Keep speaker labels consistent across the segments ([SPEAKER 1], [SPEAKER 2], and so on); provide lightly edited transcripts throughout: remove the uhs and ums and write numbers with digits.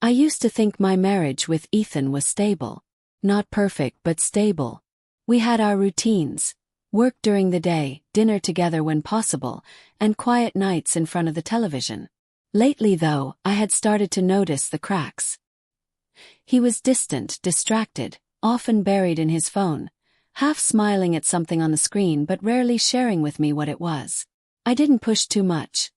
[SPEAKER 1] I used to think my marriage with Ethan was stable. Not perfect but stable. We had our routines. Work during the day, dinner together when possible, and quiet nights in front of the television. Lately though, I had started to notice the cracks. He was distant, distracted, often buried in his phone, half smiling at something on the screen but rarely sharing with me what it was. I didn't push too much.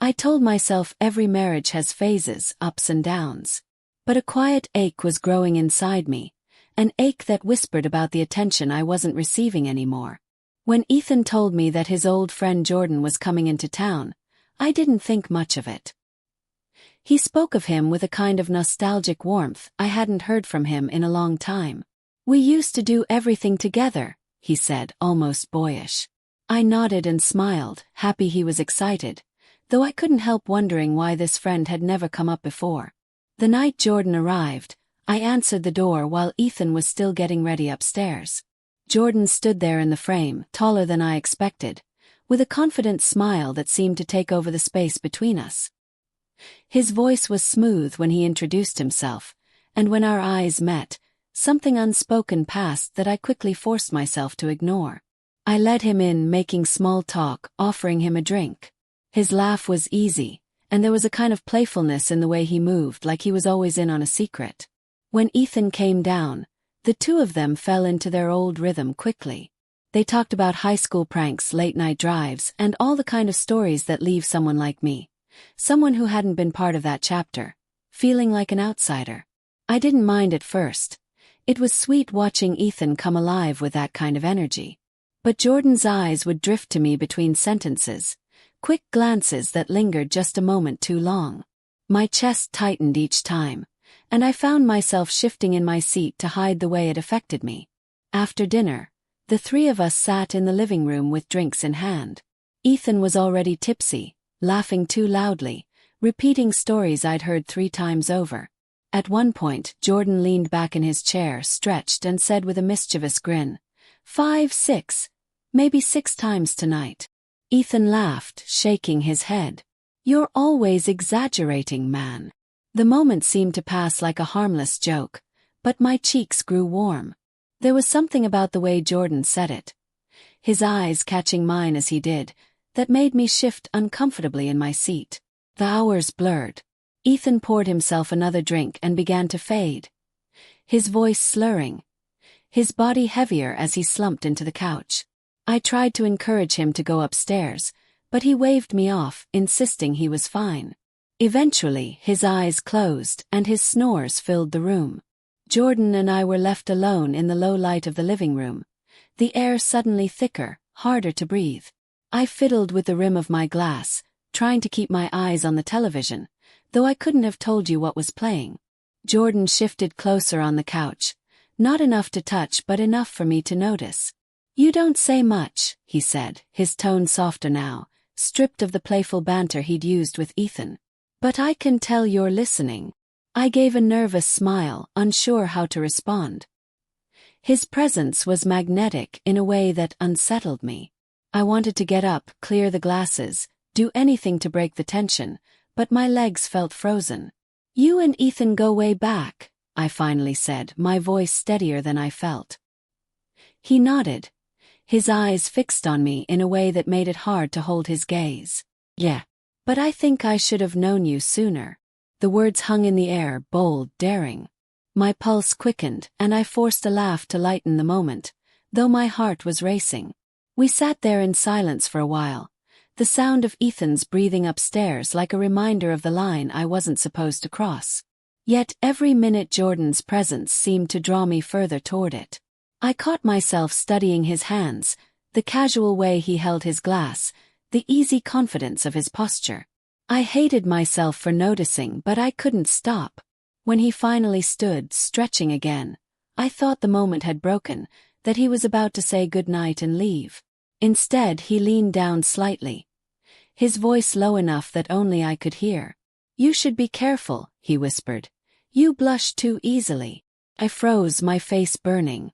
[SPEAKER 1] I told myself every marriage has phases, ups and downs. But a quiet ache was growing inside me, an ache that whispered about the attention I wasn't receiving anymore. When Ethan told me that his old friend Jordan was coming into town, I didn't think much of it. He spoke of him with a kind of nostalgic warmth I hadn't heard from him in a long time. "We used to do everything together," he said, almost boyish. I nodded and smiled, happy he was excited, though I couldn't help wondering why this friend had never come up before. The night Jordan arrived, I answered the door while Ethan was still getting ready upstairs. Jordan stood there in the frame, taller than I expected, with a confident smile that seemed to take over the space between us. His voice was smooth when he introduced himself, and when our eyes met, something unspoken passed that I quickly forced myself to ignore. I led him in, making small talk, offering him a drink. His laugh was easy, and there was a kind of playfulness in the way he moved, like he was always in on a secret. When Ethan came down, the two of them fell into their old rhythm quickly. They talked about high school pranks, late-night drives, and all the kind of stories that leave someone like me, someone who hadn't been part of that chapter, feeling like an outsider. I didn't mind at first. It was sweet watching Ethan come alive with that kind of energy. But Jordan's eyes would drift to me between sentences, quick glances that lingered just a moment too long. My chest tightened each time, and I found myself shifting in my seat to hide the way it affected me. After dinner, the three of us sat in the living room with drinks in hand. Ethan was already tipsy, laughing too loudly, repeating stories I'd heard 3 times over. At one point, Jordan leaned back in his chair, stretched, and said with a mischievous grin, 5, 6, maybe 6 times tonight. Ethan laughed, shaking his head. "You're always exaggerating, man." The moment seemed to pass like a harmless joke, but my cheeks grew warm. There was something about the way Jordan said it, his eyes catching mine as he did, that made me shift uncomfortably in my seat. The hours blurred. Ethan poured himself another drink and began to fade, his voice slurring, his body heavier as he slumped into the couch. I tried to encourage him to go upstairs, but he waved me off, insisting he was fine. Eventually, his eyes closed and his snores filled the room. Jordan and I were left alone in the low light of the living room, the air suddenly thicker, harder to breathe. I fiddled with the rim of my glass, trying to keep my eyes on the television, though I couldn't have told you what was playing. Jordan shifted closer on the couch, not enough to touch but enough for me to notice. "You don't say much," he said, his tone softer now, stripped of the playful banter he'd used with Ethan. "But I can tell you're listening." I gave a nervous smile, unsure how to respond. His presence was magnetic in a way that unsettled me. I wanted to get up, clear the glasses, do anything to break the tension, but my legs felt frozen. "You and Ethan go way back," I finally said, my voice steadier than I felt. He nodded, his eyes fixed on me in a way that made it hard to hold his gaze. "Yeah. But I think I should have known you sooner." The words hung in the air, bold, daring. My pulse quickened, and I forced a laugh to lighten the moment, though my heart was racing. We sat there in silence for a while, the sound of Ethan's breathing upstairs like a reminder of the line I wasn't supposed to cross. Yet every minute Jordan's presence seemed to draw me further toward it. I caught myself studying his hands, the casual way he held his glass, the easy confidence of his posture. I hated myself for noticing, but I couldn't stop. When he finally stood, stretching again, I thought the moment had broken, that he was about to say goodnight and leave. Instead, he leaned down slightly, his voice low enough that only I could hear. "You should be careful," he whispered. "You blush too easily." I froze, my face burning.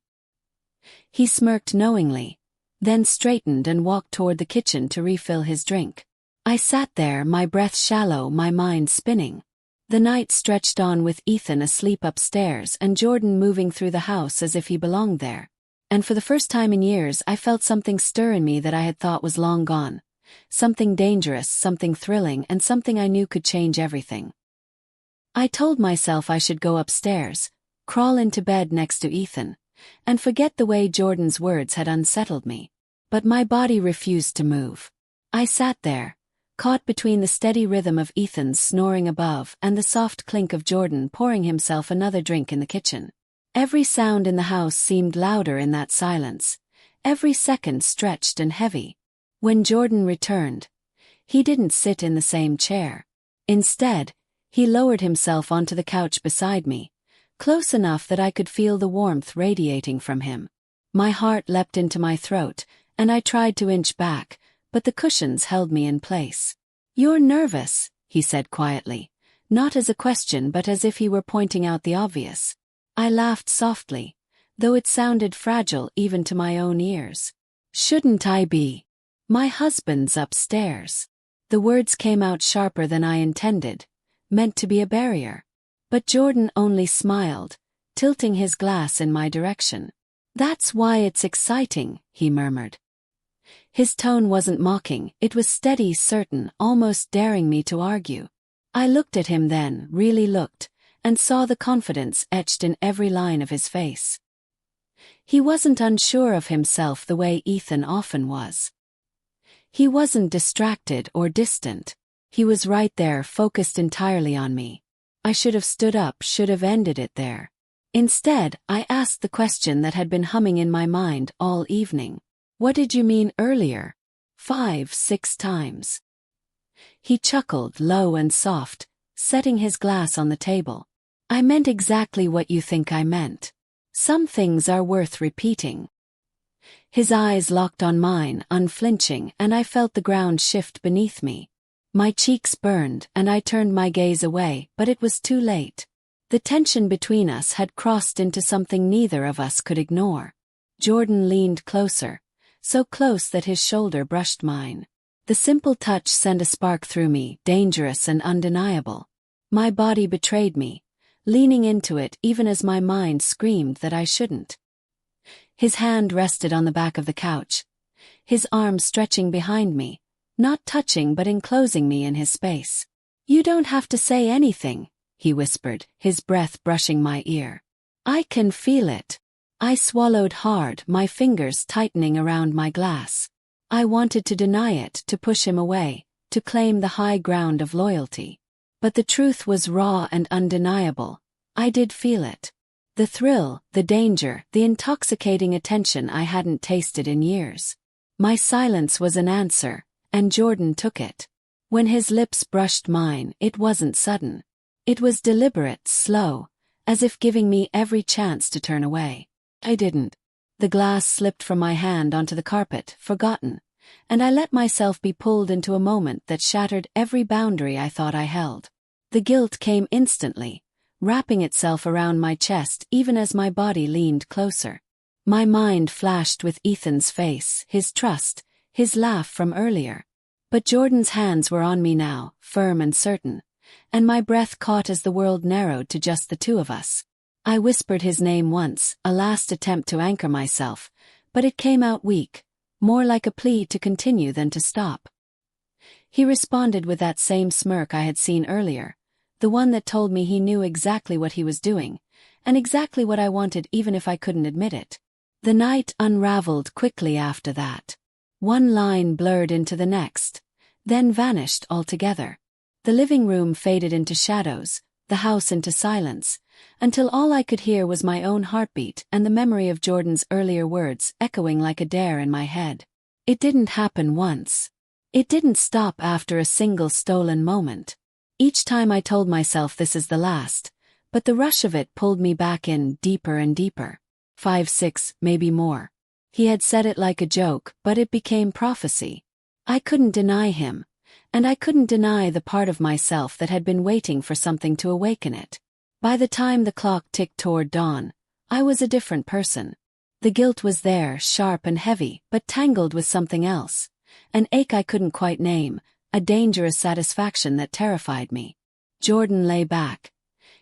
[SPEAKER 1] He smirked knowingly, then straightened and walked toward the kitchen to refill his drink. I sat there, my breath shallow, my mind spinning. The night stretched on with Ethan asleep upstairs and Jordan moving through the house as if he belonged there. And for the first time in years I felt something stir in me that I had thought was long gone. Something dangerous, something thrilling, and something I knew could change everything. I told myself I should go upstairs, crawl into bed next to Ethan, and forget the way Jordan's words had unsettled me. But my body refused to move. I sat there, caught between the steady rhythm of Ethan's snoring above and the soft clink of Jordan pouring himself another drink in the kitchen. Every sound in the house seemed louder in that silence, every second stretched and heavy. When Jordan returned, he didn't sit in the same chair. Instead, he lowered himself onto the couch beside me, close enough that I could feel the warmth radiating from him. My heart leapt into my throat, and I tried to inch back, but the cushions held me in place. "You're nervous," he said quietly, not as a question but as if he were pointing out the obvious. I laughed softly, though it sounded fragile even to my own ears. "Shouldn't I be? My husband's upstairs." The words came out sharper than I intended, meant to be a barrier. But Jordan only smiled, tilting his glass in my direction. "That's why it's exciting," he murmured. His tone wasn't mocking, it was steady, certain, almost daring me to argue. I looked at him then, really looked, and saw the confidence etched in every line of his face. He wasn't unsure of himself the way Ethan often was. He wasn't distracted or distant. He was right there, focused entirely on me. I should have stood up, should have ended it there. Instead, I asked the question that had been humming in my mind all evening. "What did you mean earlier? 5, 6 times." He chuckled, low and soft, setting his glass on the table. "I meant exactly what you think I meant. Some things are worth repeating." His eyes locked on mine, unflinching, and I felt the ground shift beneath me. My cheeks burned, and I turned my gaze away, but it was too late. The tension between us had crossed into something neither of us could ignore. Jordan leaned closer, so close that his shoulder brushed mine. The simple touch sent a spark through me, dangerous and undeniable. My body betrayed me, leaning into it even as my mind screamed that I shouldn't. His hand rested on the back of the couch, his arm stretching behind me, not touching but enclosing me in his space. "You don't have to say anything," he whispered, his breath brushing my ear. "I can feel it." I swallowed hard, my fingers tightening around my glass. I wanted to deny it, to push him away, to claim the high ground of loyalty. But the truth was raw and undeniable. I did feel it. The thrill, the danger, the intoxicating attention I hadn't tasted in years. My silence was an answer, and Jordan took it. When his lips brushed mine, it wasn't sudden. It was deliberate, slow, as if giving me every chance to turn away. I didn't. The glass slipped from my hand onto the carpet, forgotten, and I let myself be pulled into a moment that shattered every boundary I thought I held. The guilt came instantly, wrapping itself around my chest even as my body leaned closer. My mind flashed with Ethan's face, his trust, his laugh from earlier. But Jordan's hands were on me now, firm and certain, and my breath caught as the world narrowed to just the two of us. I whispered his name once, a last attempt to anchor myself, but it came out weak, more like a plea to continue than to stop. He responded with that same smirk I had seen earlier, the one that told me he knew exactly what he was doing, and exactly what I wanted even if I couldn't admit it. The night unraveled quickly after that. One line blurred into the next, then vanished altogether. The living room faded into shadows, the house into silence, until all I could hear was my own heartbeat and the memory of Jordan's earlier words echoing like a dare in my head. It didn't happen once. It didn't stop after a single stolen moment. Each time I told myself this is the last, but the rush of it pulled me back in deeper and deeper. 5, 6, maybe more. He had said it like a joke, but it became prophecy. I couldn't deny him, and I couldn't deny the part of myself that had been waiting for something to awaken it. By the time the clock ticked toward dawn, I was a different person. The guilt was there, sharp and heavy, but tangled with something else. An ache I couldn't quite name, a dangerous satisfaction that terrified me. Jordan lay back,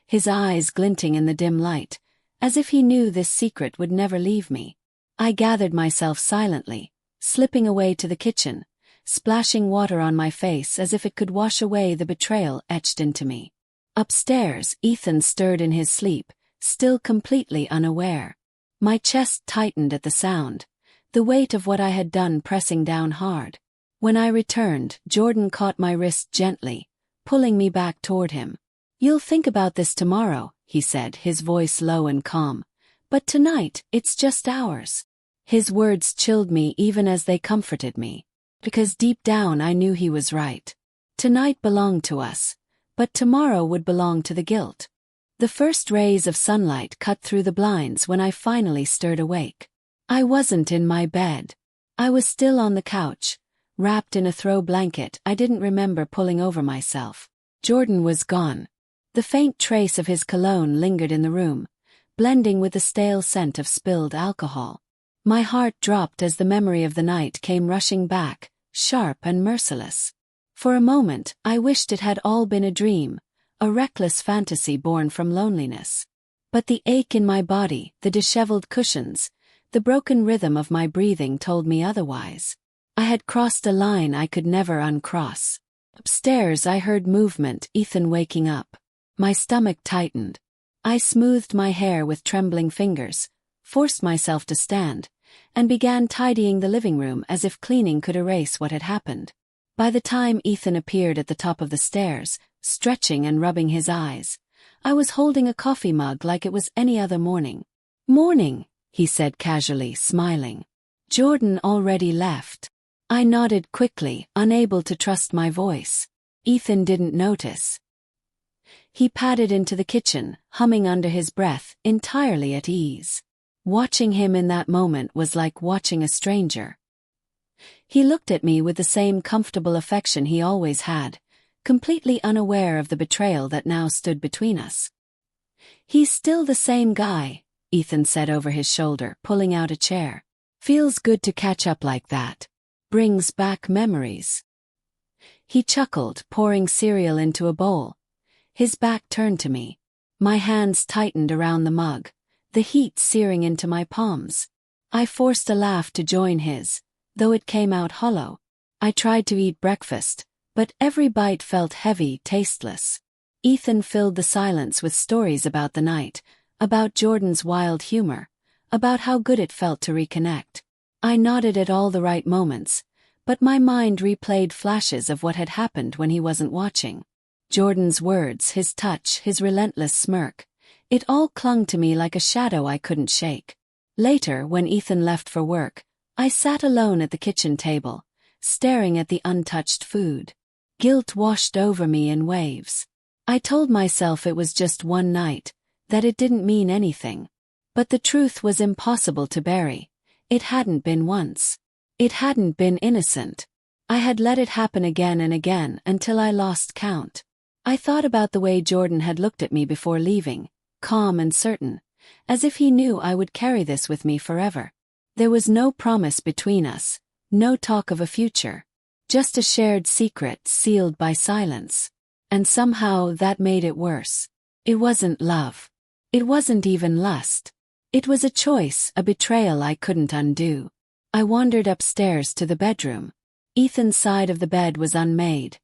[SPEAKER 1] his eyes glinting in the dim light, as if he knew this secret would never leave me. I gathered myself silently, slipping away to the kitchen, splashing water on my face as if it could wash away the betrayal etched into me. Upstairs, Ethan stirred in his sleep, still completely unaware. My chest tightened at the sound, the weight of what I had done pressing down hard. When I returned, Jordan caught my wrist gently, pulling me back toward him. "You'll think about this tomorrow," he said, his voice low and calm. "But tonight, it's just ours." His words chilled me even as they comforted me, because deep down I knew he was right. Tonight belonged to us, but tomorrow would belong to the guilt. The first rays of sunlight cut through the blinds when I finally stirred awake. I wasn't in my bed. I was still on the couch, wrapped in a throw blanket I didn't remember pulling over myself. Jordan was gone. The faint trace of his cologne lingered in the room, blending with the stale scent of spilled alcohol. My heart dropped as the memory of the night came rushing back, sharp and merciless. For a moment, I wished it had all been a dream, a reckless fantasy born from loneliness. But the ache in my body, the disheveled cushions, the broken rhythm of my breathing told me otherwise. I had crossed a line I could never uncross. Upstairs I heard movement, Ethan waking up. My stomach tightened. I smoothed my hair with trembling fingers, forced myself to stand, and began tidying the living room as if cleaning could erase what had happened. By the time Ethan appeared at the top of the stairs, stretching and rubbing his eyes, I was holding a coffee mug like it was any other morning. "Morning," he said casually, smiling. "Jordan already left." I nodded quickly, unable to trust my voice. Ethan didn't notice. He padded into the kitchen, humming under his breath, entirely at ease. Watching him in that moment was like watching a stranger. He looked at me with the same comfortable affection he always had, completely unaware of the betrayal that now stood between us. "He's still the same guy," Ethan said over his shoulder, pulling out a chair. "Feels good to catch up like that. Brings back memories." He chuckled, pouring cereal into a bowl. His back turned to me. My hands tightened around the mug, the heat searing into my palms. I forced a laugh to join his, though it came out hollow. I tried to eat breakfast, but every bite felt heavy, tasteless. Ethan filled the silence with stories about the night, about Jordan's wild humor, about how good it felt to reconnect. I nodded at all the right moments, but my mind replayed flashes of what had happened when he wasn't watching. Jordan's words, his touch, his relentless smirk. It all clung to me like a shadow I couldn't shake. Later, when Ethan left for work, I sat alone at the kitchen table, staring at the untouched food. Guilt washed over me in waves. I told myself it was just one night, that it didn't mean anything. But the truth was impossible to bury. It hadn't been once. It hadn't been innocent. I had let it happen again and again until I lost count. I thought about the way Jordan had looked at me before leaving, calm and certain, as if he knew I would carry this with me forever. There was no promise between us, no talk of a future, just a shared secret sealed by silence. And somehow that made it worse. It wasn't love. It wasn't even lust. It was a choice, a betrayal I couldn't undo. I wandered upstairs to the bedroom. Ethan's side of the bed was unmade,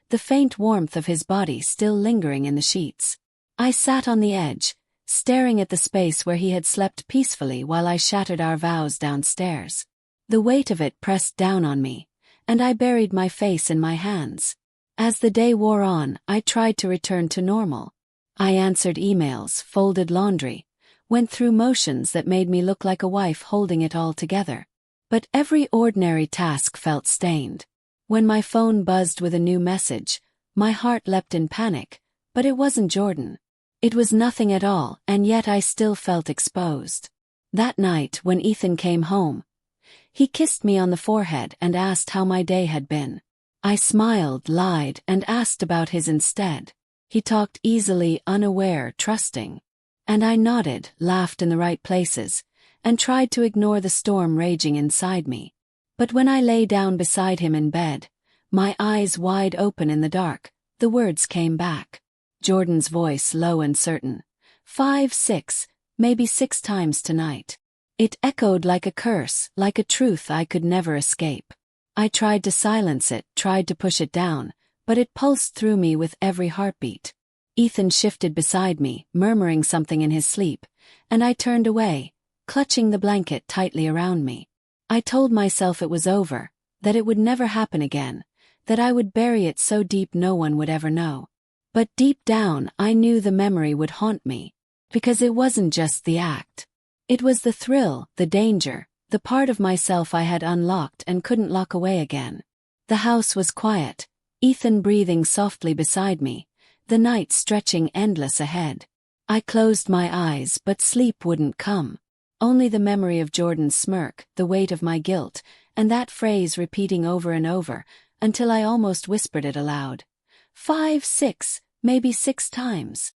[SPEAKER 1] the faint warmth of his body still lingering in the sheets. I sat on the edge, staring at the space where he had slept peacefully while I shattered our vows downstairs. The weight of it pressed down on me, and I buried my face in my hands. As the day wore on, I tried to return to normal. I answered emails, folded laundry, went through motions that made me look like a wife holding it all together. But every ordinary task felt stained. When my phone buzzed with a new message, my heart leapt in panic, but it wasn't Jordan. It was nothing at all, and yet I still felt exposed. That night, when Ethan came home, he kissed me on the forehead and asked how my day had been. I smiled, lied, and asked about his instead. He talked easily, unaware, trusting. And I nodded, laughed in the right places, and tried to ignore the storm raging inside me. But when I lay down beside him in bed, my eyes wide open in the dark, the words came back. Jordan's voice low and certain. 5, 6, maybe 6 times tonight. It echoed like a curse, like a truth I could never escape. I tried to silence it, tried to push it down, but it pulsed through me with every heartbeat. Ethan shifted beside me, murmuring something in his sleep, and I turned away, clutching the blanket tightly around me. I told myself it was over, that it would never happen again, that I would bury it so deep no one would ever know. But deep down I knew the memory would haunt me, because it wasn't just the act. It was the thrill, the danger, the part of myself I had unlocked and couldn't lock away again. The house was quiet, Ethan breathing softly beside me, the night stretching endless ahead. I closed my eyes, but sleep wouldn't come. Only the memory of Jordan's smirk, the weight of my guilt, and that phrase repeating over and over, until I almost whispered it aloud. 5, 6, maybe 6 times.